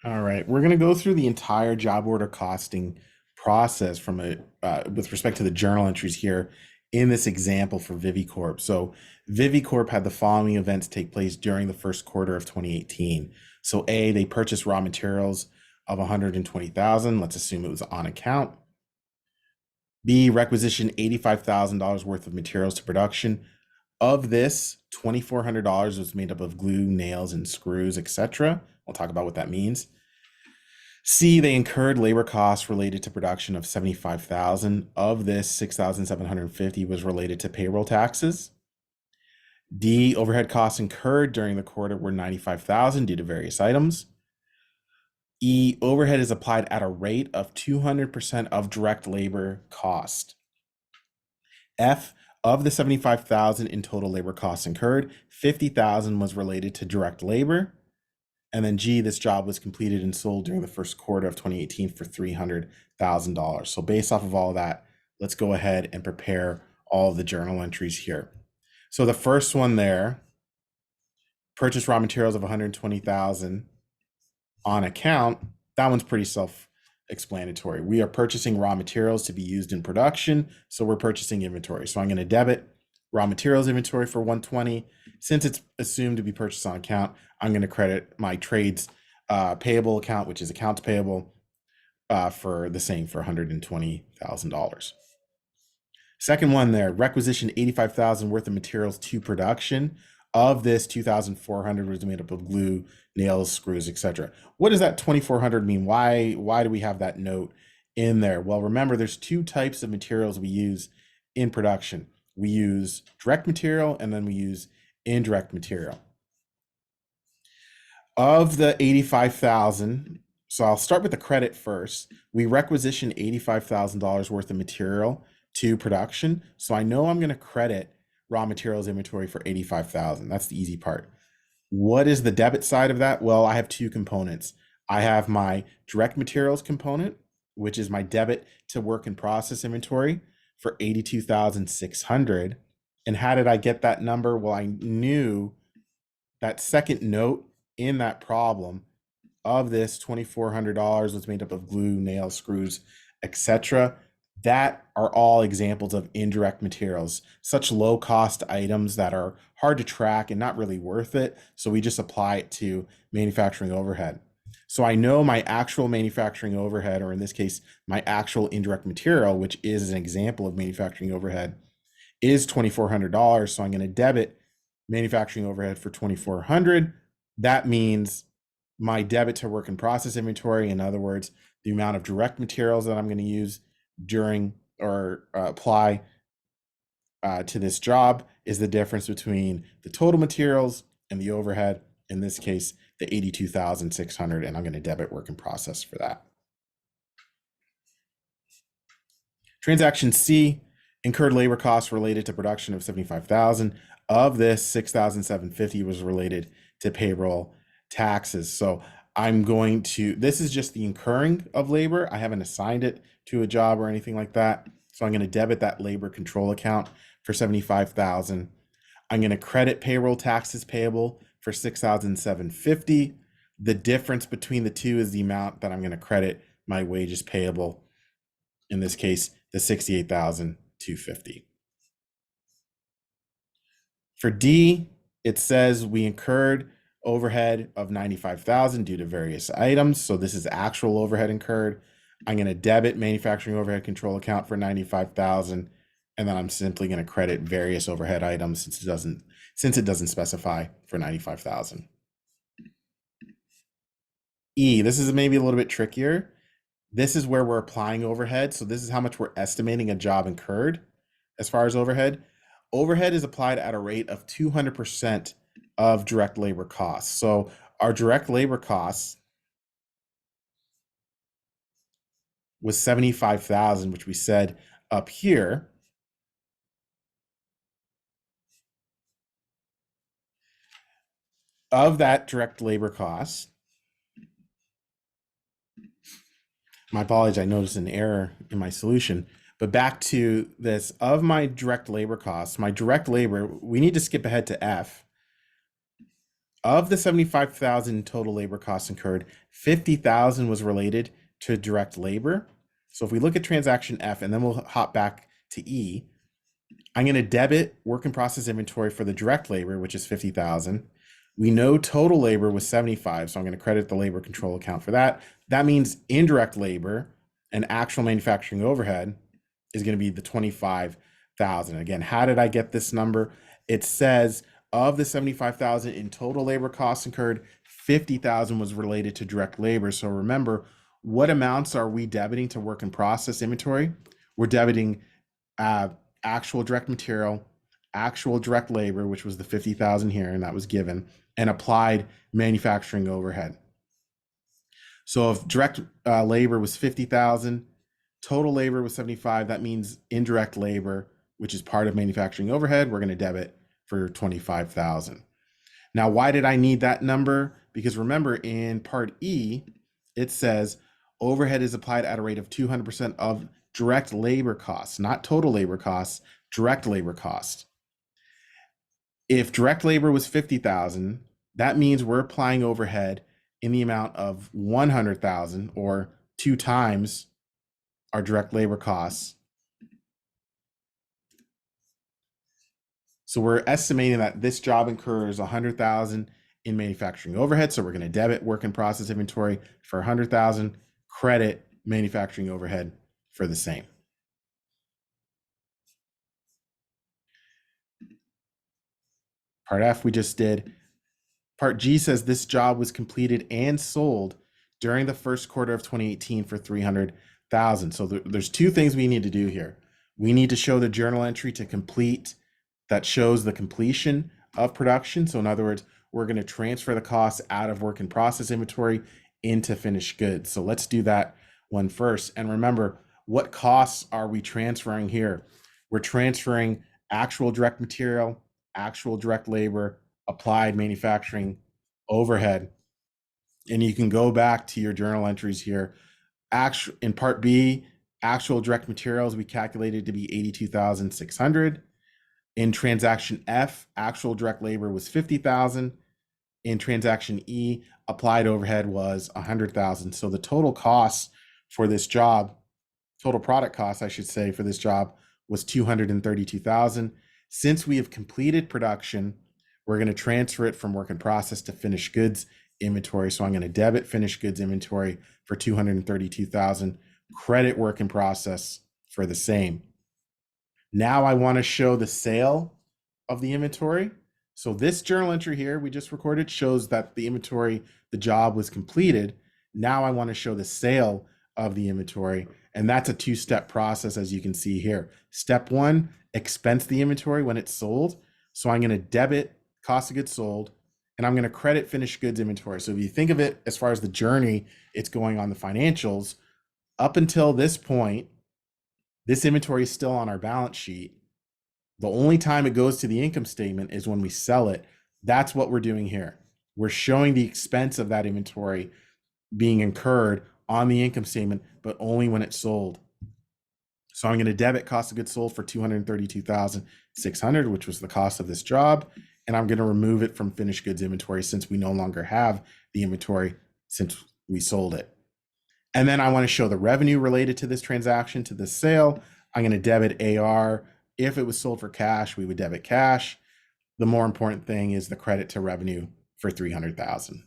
All right, we're going to go through the entire job order costing process from with respect to the journal entries here in this example for Vivicorp. So Vivicorp had the following events take place during the first quarter of 2018. So A, they purchased raw materials of 120,000. Let's assume it was on account. B, requisitioned $85,000 worth of materials to production. Of this, $2,400 was made up of glue, nails, and screws, etc. We'll talk about what that means. C, they incurred labor costs related to production of 75,000. Of this, 6,750 was related to payroll taxes. D, overhead costs incurred during the quarter were 95,000 due to various items. E, overhead is applied at a rate of 200% of direct labor cost. F, of the 75,000 in total labor costs incurred, 50,000 was related to direct labor. And then G, this job was completed and sold during the first quarter of 2018 for $300,000. So based off of all of that, let's go ahead and prepare all of the journal entries here. So the first one there, purchase raw materials of 120,000 on account, that one's pretty self-explanatory. We are purchasing raw materials to be used in production, so we're purchasing inventory. So I'm going to debit raw materials inventory for 120. Since it's assumed to be purchased on account, I'm going to credit my trades payable account, which is accounts payable, for the same, for $120,000. Second one there, requisition 85,000 worth of materials to production. Of this, 2,400 was made up of glue, nails, screws, etc. What does that 2,400 mean? Why do we have that note in there? Well, remember, there's two types of materials we use in production. We use direct material and then we use indirect material. Of the 85,000, so I'll start with the credit first. We requisition $85,000 worth of material to production. So I know I'm going to credit raw materials inventory for 85,000. That's the easy part. What is the debit side of that? Well, I have two components. I have my direct materials component, which is my debit to work in process inventory for 82,600. And how did I get that number? Well, I knew that second note in that problem of this $2,400 was made up of glue, nails, screws, etc. That are all examples of indirect materials, such low cost items that are hard to track and not really worth it. So we just apply it to manufacturing overhead. So I know my actual manufacturing overhead, or in this case, my actual indirect material, which is an example of manufacturing overhead, is $2,400. So I'm going to debit manufacturing overhead for 2,400. That means my debit to work in process inventory, in other words, the amount of direct materials that I'm going to use during or apply to this job, is the difference between the total materials and the overhead, in this case, the 82,600, and I'm going to debit work in process for that. Transaction C, incurred labor costs related to production of 75,000. Of this, 6,750 was related to payroll taxes. So I'm going to, this is just the incurring of labor. I haven't assigned it to a job or anything like that. So I'm going to debit that labor control account for 75,000. I'm going to credit payroll taxes payable for 6,750. The difference between the two is the amount that I'm going to credit my wages payable, in this case, the 68,250. For D, it says we incurred overhead of 95,000 due to various items. So this is actual overhead incurred. I'm going to debit manufacturing overhead control account for 95,000, and then I'm simply going to credit various overhead items since it doesn't specify for 95,000. E, this is maybe a little bit trickier. This is where we're applying overhead. So this is how much we're estimating a job incurred as far as overhead. Overhead is applied at a rate of 200% of direct labor costs. So our direct labor costs was 75,000, which we said up here. Of that direct labor cost, my apologies, I noticed an error in my solution. But back to this, of my direct labor costs, my direct labor, we need to skip ahead to F. Of the 75,000 total labor costs incurred, 50,000 was related to direct labor. So if we look at transaction F and then we'll hop back to E, I'm going to debit work in process inventory for the direct labor, which is 50,000. We know total labor was 75, so I'm going to credit the labor control account for that. That means indirect labor and actual manufacturing overhead is going to be the 25,000. Again, how did I get this number? It says of the 75,000 in total labor costs incurred, 50,000 was related to direct labor. So remember, what amounts are we debiting to work in process inventory? We're debiting actual direct material, actual direct labor, which was the 50,000 here, and that was given, and applied manufacturing overhead. So if direct labor was 50,000, total labor was 75, that means indirect labor, which is part of manufacturing overhead, we're going to debit for 25,000. Now, why did I need that number? Because remember, in part E, it says overhead is applied at a rate of 200% of direct labor costs, not total labor costs, direct labor costs. If direct labor was 50,000, that means we're applying overhead in the amount of 100,000, or 2 times our direct labor costs. So we're estimating that this job incurs 100,000 in manufacturing overhead. So we're going to debit work in process inventory for 100,000, credit manufacturing overhead for the same. Part F we just did. Part G says this job was completed and sold during the first quarter of 2018 for 300,000. So there's 2 things we need to do here. We need to show the journal entry to complete that shows the completion of production. So in other words, we're going to transfer the costs out of work in process inventory into finished goods. So let's do that one first. And remember, what costs are we transferring here? We're transferring actual direct material, actual direct labor, applied manufacturing overhead. And you can go back to your journal entries here. In part B, actual direct materials we calculated to be 82,600. In transaction F, actual direct labor was 50,000. In transaction E, applied overhead was 100,000. So the total costs for this job, total product costs, I should say, for this job was 232,000. Since we have completed production, we're going to transfer it from work in process to finished goods inventory. So I'm going to debit finished goods inventory for 232,000, credit work in process for the same. Now I want to show the sale of the inventory. So this journal entry here we just recorded shows that the inventory, the job was completed. Now I want to show the sale of the inventory, and that's a 2-step process, as you can see here. Step 1, expense the inventory when it's sold. So I'm going to debit cost of goods sold, and I'm going to credit finished goods inventory. So if you think of it as far as the journey it's going on the financials, up until this point, this inventory is still on our balance sheet. The only time it goes to the income statement is when we sell it. That's what we're doing here. We're showing the expense of that inventory being incurred on the income statement, but only when it's sold. So I'm going to debit cost of goods sold for 232,600, which was the cost of this job. And I'm going to remove it from finished goods inventory since we no longer have the inventory since we sold it. And then I want to show the revenue related to this transaction, to this sale. I'm going to debit AR. If it was sold for cash, we would debit cash. The more important thing is the credit to revenue for 300,000.